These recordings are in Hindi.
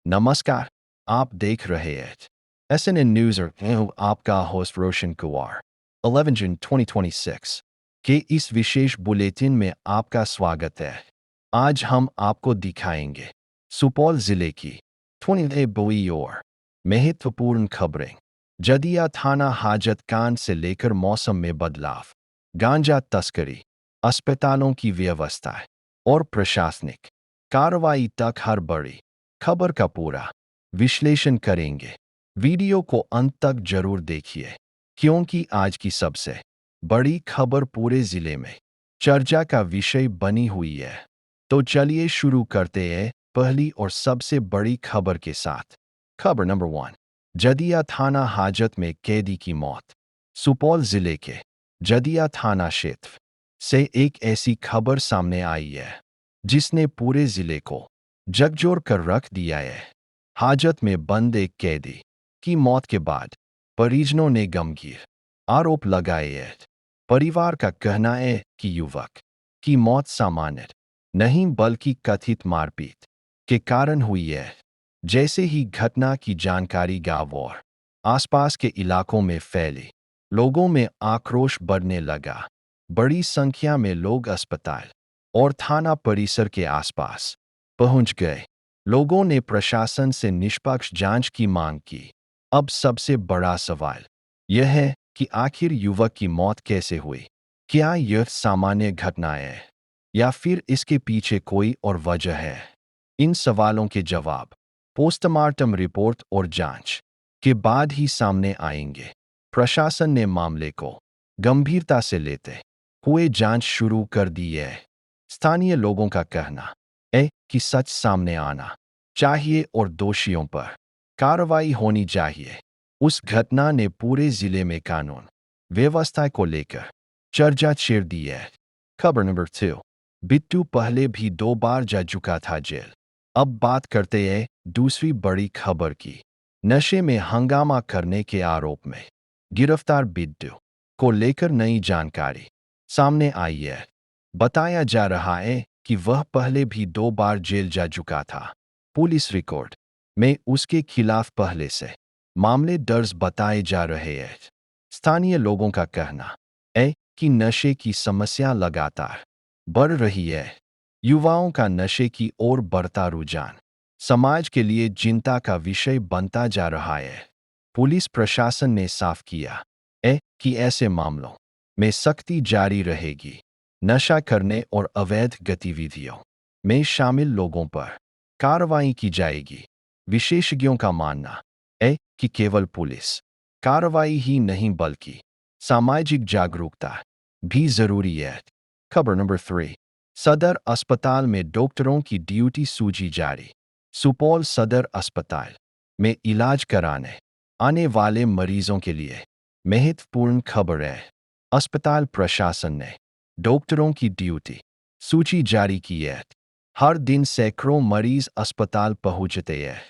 नमस्कार, आप देख रहे हैं SNN न्यूज़ और मैं हूं आपका होस्ट रोशन कुमार। 11 जून 2026 के इस विशेष बुलेटिन में आपका स्वागत है। आज हम आपको दिखाएंगे सुपौल जिले की 20 बड़ी और महत्वपूर्ण खबरें। जदिया थाना हाजतकांड से लेकर मौसम में बदलाव, गांजा तस्करी, अस्पतालों की व्यवस्था और प्रशासनिक कार्रवाई तक हर बड़ी खबर का पूरा विश्लेषण करेंगे। वीडियो को अंत तक जरूर देखिए क्योंकि आज की सबसे बड़ी खबर पूरे जिले में चर्चा का विषय बनी हुई है। तो चलिए शुरू करते हैं पहली और सबसे बड़ी खबर के साथ। खबर नंबर 1, जदिया थाना हाजत में कैदी की मौत। सुपौल जिले के जदिया थाना क्षेत्र से एक ऐसी खबर सामने आई है जिसने पूरे जिले को झकझोर कर रख दिया है। हाजत में बंद एक कैदी की मौत के बाद परिजनों ने गंभीर आरोप लगाए हैं। परिवार का कहना है कि युवक की मौत सामान्य नहीं बल्कि कथित मारपीट के कारण हुई है। जैसे ही घटना की जानकारी गांव और आसपास के इलाकों में फैली, लोगों में आक्रोश बढ़ने लगा। बड़ी संख्या में लोग अस्पताल और थाना परिसर के आसपास पहुंच गए। लोगों ने प्रशासन से निष्पक्ष जांच की मांग की। अब सबसे बड़ा सवाल यह है कि आखिर युवक की मौत कैसे हुई? क्या यह सामान्य घटना है या फिर इसके पीछे कोई और वजह है? इन सवालों के जवाब पोस्टमार्टम रिपोर्ट और जांच के बाद ही सामने आएंगे। प्रशासन ने मामले को गंभीरता से लेते हुए जांच शुरू कर दी है। स्थानीय लोगों का कहना है कि सच सामने आना चाहिए और दोषियों पर कार्रवाई होनी चाहिए। उस घटना ने पूरे जिले में कानून व्यवस्था को लेकर चर्चा छेड़ दी है। खबर नंबर 2, बिट्टू पहले भी 2 बार जा चुका था जेल। अब बात करते हैं दूसरी बड़ी खबर की। नशे में हंगामा करने के आरोप में गिरफ्तार बिट्टू को लेकर नई जानकारी सामने आई है। बताया जा रहा है कि वह पहले भी 2 बार जेल जा चुका था। पुलिस रिकॉर्ड में उसके खिलाफ पहले से मामले दर्ज बताए जा रहे हैं। स्थानीय लोगों का कहना है कि नशे की समस्या लगातार बढ़ रही है। युवाओं का नशे की ओर बढ़ता रुझान समाज के लिए चिंता का विषय बनता जा रहा है। पुलिस प्रशासन ने साफ किया है कि ऐसे मामलों में सख्ती जारी रहेगी। नशा करने और अवैध गतिविधियों में शामिल लोगों पर कार्रवाई की जाएगी। विशेषज्ञों का मानना है कि केवल पुलिस कार्रवाई ही नहीं बल्कि सामाजिक जागरूकता भी जरूरी है। खबर नंबर 3, सदर अस्पताल में डॉक्टरों की ड्यूटी सूची जारी। सुपौल सदर अस्पताल में इलाज कराने आने वाले मरीजों के लिए महत्वपूर्ण खबर है। अस्पताल प्रशासन ने डॉक्टरों की ड्यूटी सूची जारी की है। हर दिन सैकड़ों मरीज अस्पताल पहुंचते हैं।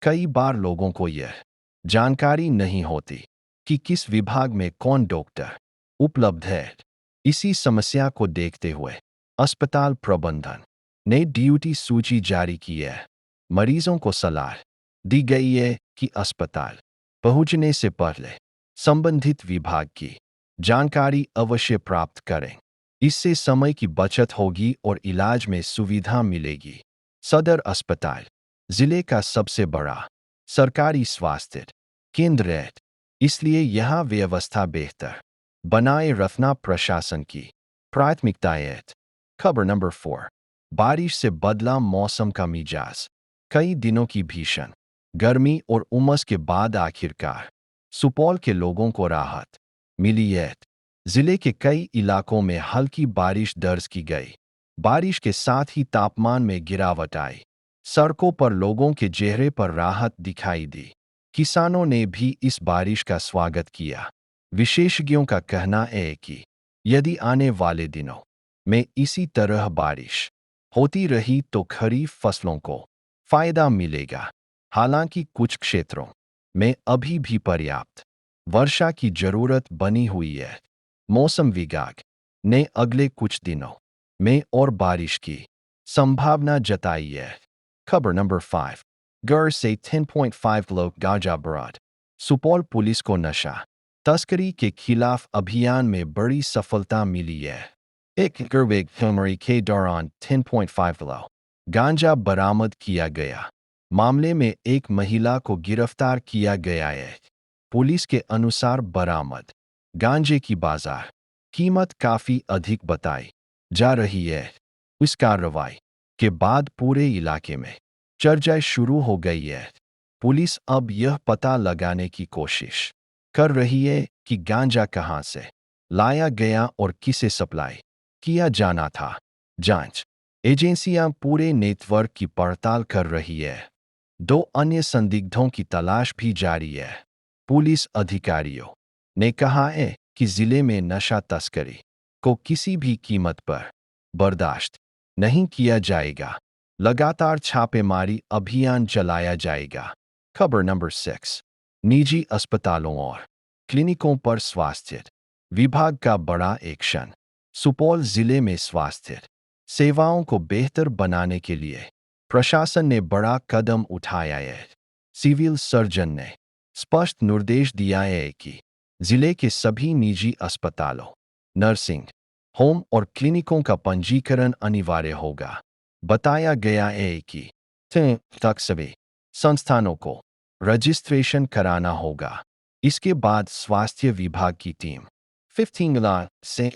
कई बार लोगों को यह जानकारी नहीं होती कि किस विभाग में कौन डॉक्टर उपलब्ध है। इसी समस्या को देखते हुए अस्पताल प्रबंधन ने ड्यूटी सूची जारी की है। मरीजों को सलाह दी गई है कि अस्पताल पहुंचने से पहले संबंधित विभाग की जानकारी अवश्य प्राप्त करें। इससे समय की बचत होगी और इलाज में सुविधा मिलेगी। सदर अस्पताल जिले का सबसे बड़ा सरकारी स्वास्थ्य केंद्र है, इसलिए यहाँ व्यवस्था बेहतर बनाए रखना प्रशासन की प्राथमिकता है। खबर नंबर 4, बारिश से बदला मौसम का मिजाज। कई दिनों की भीषण गर्मी और उमस के बाद आखिरकार सुपौल के लोगों को राहत मिली है। जिले के कई इलाकों में हल्की बारिश दर्ज की गई। बारिश के साथ ही तापमान में गिरावट आई। सड़कों पर लोगों के चेहरे पर राहत दिखाई दी। किसानों ने भी इस बारिश का स्वागत किया। विशेषज्ञों का कहना है कि यदि आने वाले दिनों में इसी तरह बारिश होती रही तो खरीफ फसलों को फायदा मिलेगा। हालांकि कुछ क्षेत्रों में अभी भी पर्याप्त वर्षा की जरूरत बनी हुई है। मौसम विभाग ने अगले कुछ दिनों में और बारिश की संभावना जताई है। खबर नंबर 5, घर से 10.5 किलो गांजा बरामद। सुपौल पुलिस को नशा तस्करी के खिलाफ अभियान में बड़ी सफलता मिली है। एक गिरविक फिल्मरी के दौरान 10.5 किलो गांजा बरामद किया गया। मामले में एक महिला को गिरफ्तार किया गया है। पुलिस के अनुसार बरामद गांजे की बाजार कीमत काफी अधिक बताई जा रही है। इस कार्रवाई के बाद पूरे इलाके में चर्चा शुरू हो गई है। पुलिस अब यह पता लगाने की कोशिश कर रही है कि गांजा कहां से लाया गया और किसे सप्लाई किया जाना था। जांच एजेंसियां पूरे नेटवर्क की पड़ताल कर रही है। 2 अन्य संदिग्धों की तलाश भी जारी है। पुलिस अधिकारियों ने कहा है कि जिले में नशा तस्करी को किसी भी कीमत पर बर्दाश्त नहीं किया जाएगा। लगातार छापेमारी अभियान चलाया जाएगा। खबर नंबर 6। निजी अस्पतालों और क्लिनिकों पर स्वास्थ्य विभाग का बड़ा एक्शन। सुपौल जिले में स्वास्थ्य सेवाओं को बेहतर बनाने के लिए प्रशासन ने बड़ा कदम उठाया है। सिविल सर्जन ने स्पष्ट निर्देश दिया है कि जिले के सभी निजी अस्पतालों, नर्सिंग होम और क्लिनिकों का पंजीकरण अनिवार्य होगा। बताया गया है कि तक सभी संस्थानों को रजिस्ट्रेशन कराना होगा। इसके बाद स्वास्थ्य विभाग की टीम 15 लाख से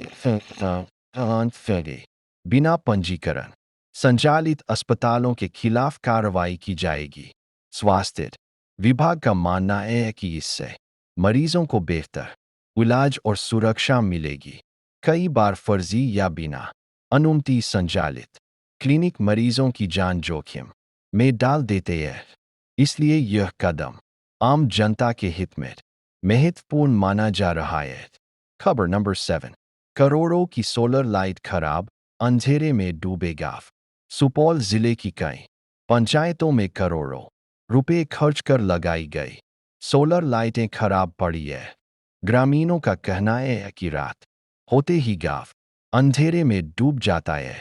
बिना पंजीकरण संचालित अस्पतालों के खिलाफ कार्रवाई की जाएगी। स्वास्थ्य विभाग का मानना है कि इससे मरीजों को बेहतर इलाज और सुरक्षा मिलेगी। कई बार फर्जी या बिना अनुमति संचालित क्लिनिक मरीजों की जान जोखिम में डाल देते हैं। इसलिए यह कदम आम जनता के हित में महत्वपूर्ण माना जा रहा है। खबर नंबर 7। करोड़ों की सोलर लाइट खराब, अंधेरे में डूबे गांव। सुपौल जिले की कई पंचायतों में करोड़ों रुपए खर्च कर लगाई गई सोलर लाइटें खराब पड़ी है। ग्रामीणों का कहना है कि रात होते ही गांव अंधेरे में डूब जाता है।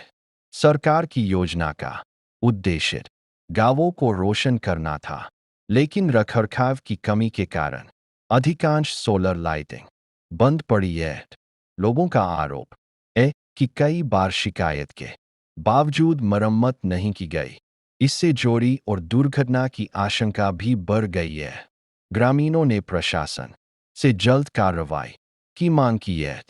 सरकार की योजना का उद्देश्य गांवों को रोशन करना था, लेकिन रखरखाव की कमी के कारण अधिकांश सोलर लाइटिंग बंद पड़ी है। लोगों का आरोप है कि कई बार शिकायत के बावजूद मरम्मत नहीं की गई। इससे चोरी और दुर्घटना की आशंका भी बढ़ गई है। ग्रामीणों ने प्रशासन से जल्द कार्रवाई की मांग की है।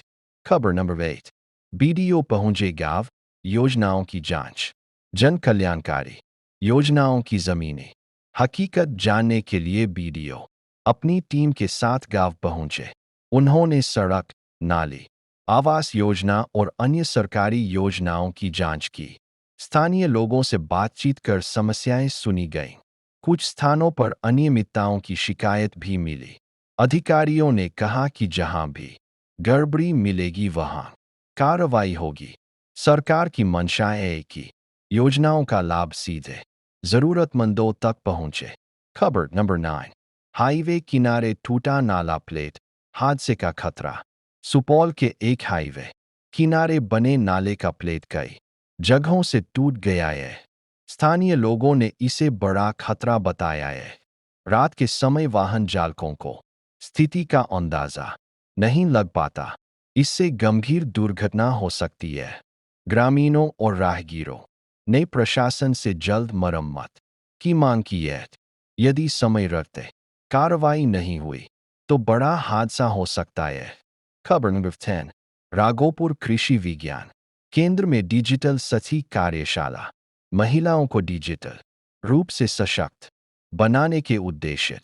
खबर नंबर 8। बीडीओ पहुंचे गांव, योजनाओं की जांच। जन कल्याणकारी योजनाओं की जमीनी हकीकत जानने के लिए बीडीओ अपनी टीम के साथ गांव पहुंचे। उन्होंने सड़क, नाली, आवास योजना और अन्य सरकारी योजनाओं की जांच की। स्थानीय लोगों से बातचीत कर समस्याएं सुनी गईं। कुछ स्थानों पर अनियमितताओं की शिकायत भी मिली। अधिकारियों ने कहा कि जहां भी गड़बड़ी मिलेगी वहां कार्रवाई होगी। सरकार की मंशा है कि योजनाओं का लाभ सीधे जरूरतमंदों तक पहुंचे। खबर नंबर 9। हाईवे किनारे टूटा नाला, प्लेट हादसे का खतरा। सुपौल के एक हाईवे किनारे बने नाले का प्लेट कई जगहों से टूट गया है। स्थानीय लोगों ने इसे बड़ा खतरा बताया है। रात के समय वाहन चालकों को स्थिति का अंदाजा नहीं लग पाता। इससे गंभीर दुर्घटना हो सकती है। ग्रामीणों और राहगीरों ने प्रशासन से जल्द मरम्मत की मांग की है। यदि समय रहते कार्रवाई नहीं हुई तो बड़ा हादसा हो सकता है। खबर नंबर 10। राघोपुर कृषि विज्ञान केंद्र में डिजिटल सथी कार्यशाला। महिलाओं को डिजिटल रूप से सशक्त बनाने के उद्देश्य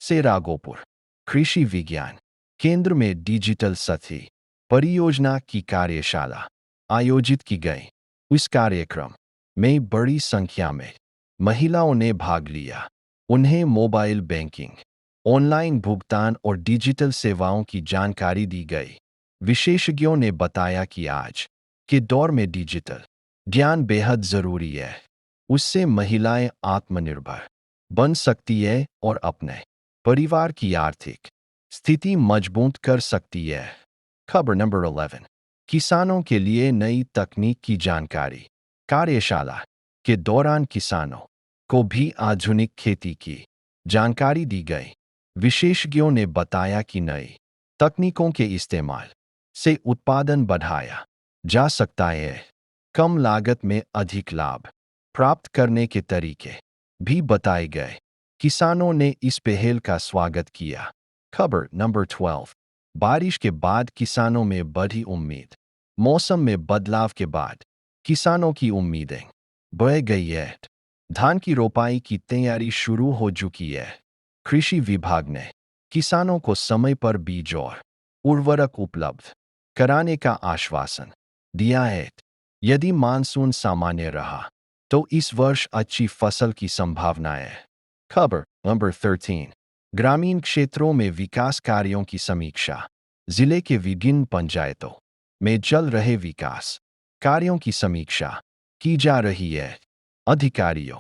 से राघोपुर कृषि विज्ञान केंद्र में डिजिटल सथी परियोजना की कार्यशाला आयोजित की गई। इस कार्यक्रम में बड़ी संख्या में महिलाओं ने भाग लिया। उन्हें मोबाइल बैंकिंग, ऑनलाइन भुगतान और डिजिटल सेवाओं की जानकारी दी गई। विशेषज्ञों ने बताया कि आज के दौर में डिजिटल ज्ञान बेहद जरूरी है। उससे महिलाएं आत्मनिर्भर बन सकती है और अपने परिवार की आर्थिक स्थिति मजबूत कर सकती है। खबर नंबर 11। किसानों के लिए नई तकनीक की जानकारी। कार्यशाला के दौरान किसानों को भी आधुनिक खेती की जानकारी दी गई। विशेषज्ञों ने बताया कि नई तकनीकों के इस्तेमाल से उत्पादन बढ़ाया जा सकता है। कम लागत में अधिक लाभ प्राप्त करने के तरीके भी बताए गए। किसानों ने इस पहल का स्वागत किया। खबर नंबर 12। बारिश के बाद किसानों में बढ़ी उम्मीद। मौसम में बदलाव के बाद किसानों की उम्मीदें बढ़ गई है। धान की रोपाई की तैयारी शुरू हो चुकी है। कृषि विभाग ने किसानों को समय पर बीज और उर्वरक उपलब्ध कराने का आश्वासन दिया है। यदि मानसून सामान्य रहा तो इस वर्ष अच्छी फसल की संभावना है। खबर नंबर 13। ग्रामीण क्षेत्रों में विकास कार्यों की समीक्षा। जिले के विभिन्न पंचायतों में चल रहे विकास कार्यों की समीक्षा की जा रही है। अधिकारियों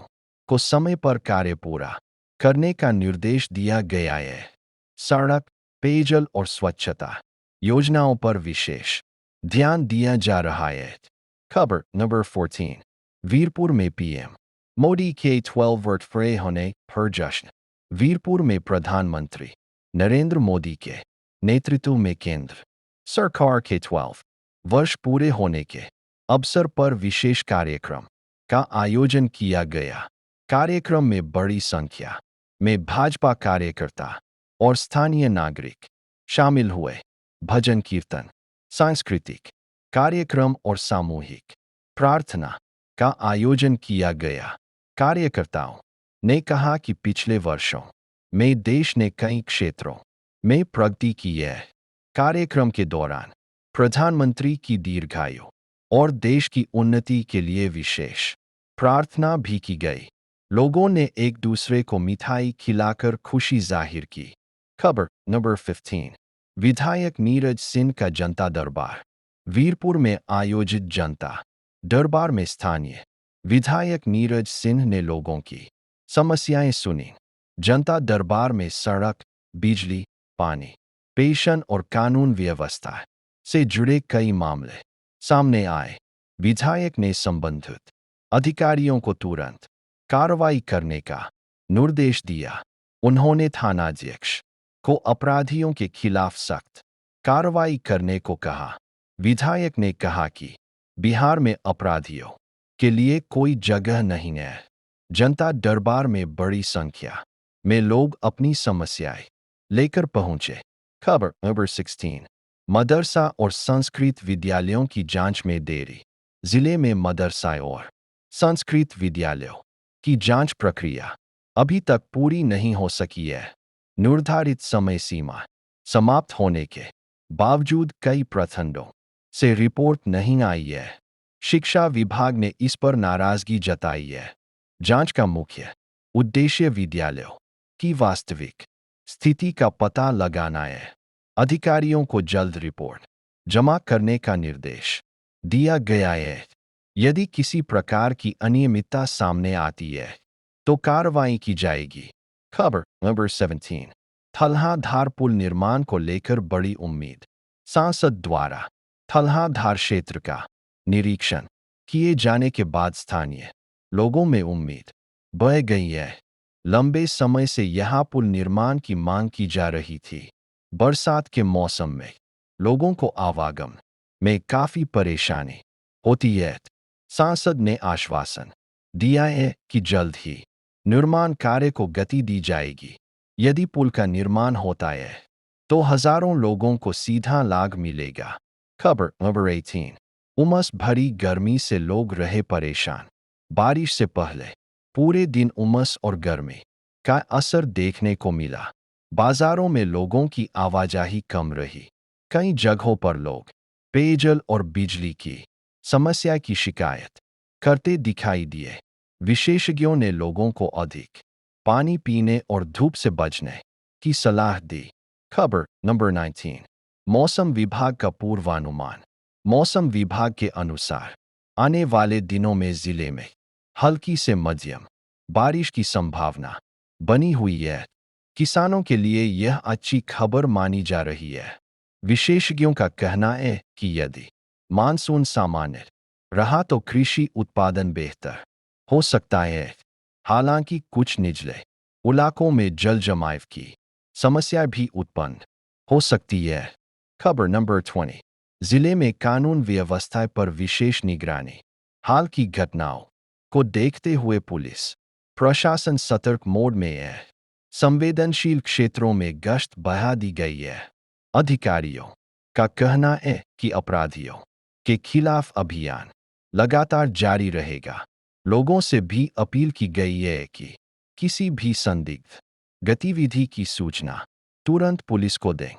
को समय पर कार्य पूरा करने का निर्देश दिया गया है। सड़क, पेयजल और स्वच्छता योजनाओं पर विशेष ध्यान दिया जा रहा है। खबर नंबर 14। वीरपुर में पीएम मोदी के 12 वर्ष पूरे होने पर जश्न। वीरपुर में प्रधानमंत्री नरेंद्र मोदी के नेतृत्व में केंद्र सरकार के 12 वर्ष पूरे होने के अवसर पर विशेष कार्यक्रम का आयोजन किया गया। कार्यक्रम में बड़ी संख्या में भाजपा कार्यकर्ता और स्थानीय नागरिक शामिल हुए। भजन कीर्तन, सांस्कृतिक कार्यक्रम और सामूहिक प्रार्थना का आयोजन किया गया। कार्यकर्ताओं ने कहा कि पिछले वर्षों में देश ने कई क्षेत्रों में प्रगति की है। कार्यक्रम के दौरान प्रधानमंत्री की दीर्घायु और देश की उन्नति के लिए विशेष प्रार्थना भी की गई। लोगों ने एक दूसरे को मिठाई खिलाकर खुशी जाहिर की। खबर नंबर 15। विधायक नीरज सिंह का जनता दरबार। वीरपुर में आयोजित जनता दरबार में स्थानीय विधायक नीरज सिंह ने लोगों की समस्याएं सुनी। जनता दरबार में सड़क, बिजली, पानी, पेंशन और कानून व्यवस्था से जुड़े कई मामले सामने आए। विधायक ने संबंधित अधिकारियों को तुरंत कार्रवाई करने का निर्देश दिया। उन्होंने थानाध्यक्ष को अपराधियों के खिलाफ सख्त कार्रवाई करने को कहा। विधायक ने कहा कि बिहार में अपराधियों के लिए कोई जगह नहीं है। जनता दरबार में बड़ी संख्या में लोग अपनी समस्याएं लेकर पहुंचे। खबर नंबर 16। मदरसा और संस्कृत विद्यालयों की जांच में देरी। जिले में मदरसा और संस्कृत विद्यालयों की जांच प्रक्रिया अभी तक पूरी नहीं हो सकी है। निर्धारित समय सीमा समाप्त होने के बावजूद कई प्रखंडों से रिपोर्ट नहीं आई है। शिक्षा विभाग ने इस पर नाराजगी जताई है। जांच का मुख्य उद्देश्य विद्यालयों की वास्तविक स्थिति का पता लगाना है। अधिकारियों को जल्द रिपोर्ट जमा करने का निर्देश दिया गया है। यदि किसी प्रकार की अनियमितता सामने आती है तो कार्रवाई की जाएगी। खबर नंबर 17। थल्हाधार पुल निर्माण को लेकर बड़ी उम्मीद। सांसद द्वारा थल्हाधार क्षेत्र का निरीक्षण किए जाने के बाद स्थानीय लोगों में उम्मीद बढ़ गई है। लंबे समय से यहां पुल निर्माण की मांग की जा रही थी। बरसात के मौसम में लोगों को आवागमन में काफी परेशानी होती है। सांसद ने आश्वासन दिया है कि जल्द ही निर्माण कार्य को गति दी जाएगी। यदि पुल का निर्माण होता है तो हजारों लोगों को सीधा लाभ मिलेगा। खबर नंबर 18। उमस भरी गर्मी से लोग रहे परेशान। बारिश से पहले पूरे दिन उमस और गर्मी का असर देखने को मिला। बाजारों में लोगों की आवाजाही कम रही। कई जगहों पर लोग पेयजल और बिजली की समस्या की शिकायत करते दिखाई दिए। विशेषज्ञों ने लोगों को अधिक पानी पीने और धूप से बचने की सलाह दी। खबर नंबर 19। मौसम विभाग का पूर्वानुमान। मौसम विभाग के अनुसार आने वाले दिनों में जिले में हल्की से मध्यम बारिश की संभावना बनी हुई है। किसानों के लिए यह अच्छी खबर मानी जा रही है। विशेषज्ञों का कहना है कि यदि मानसून सामान्य रहा तो कृषि उत्पादन बेहतर हो सकता है। हालांकि कुछ निचले इलाकों में जल जमाव की समस्या भी उत्पन्न हो सकती है। खबर नंबर 20। जिले में कानून व्यवस्था पर विशेष निगरानी। हाल की घटनाओं को देखते हुए पुलिस प्रशासन सतर्क मोड में है। संवेदनशील क्षेत्रों में गश्त बढ़ा दी गई है। अधिकारियों का कहना है कि अपराधियों के खिलाफ अभियान लगातार जारी रहेगा। लोगों से भी अपील की गई है कि किसी भी संदिग्ध गतिविधि की सूचना तुरंत पुलिस को दें।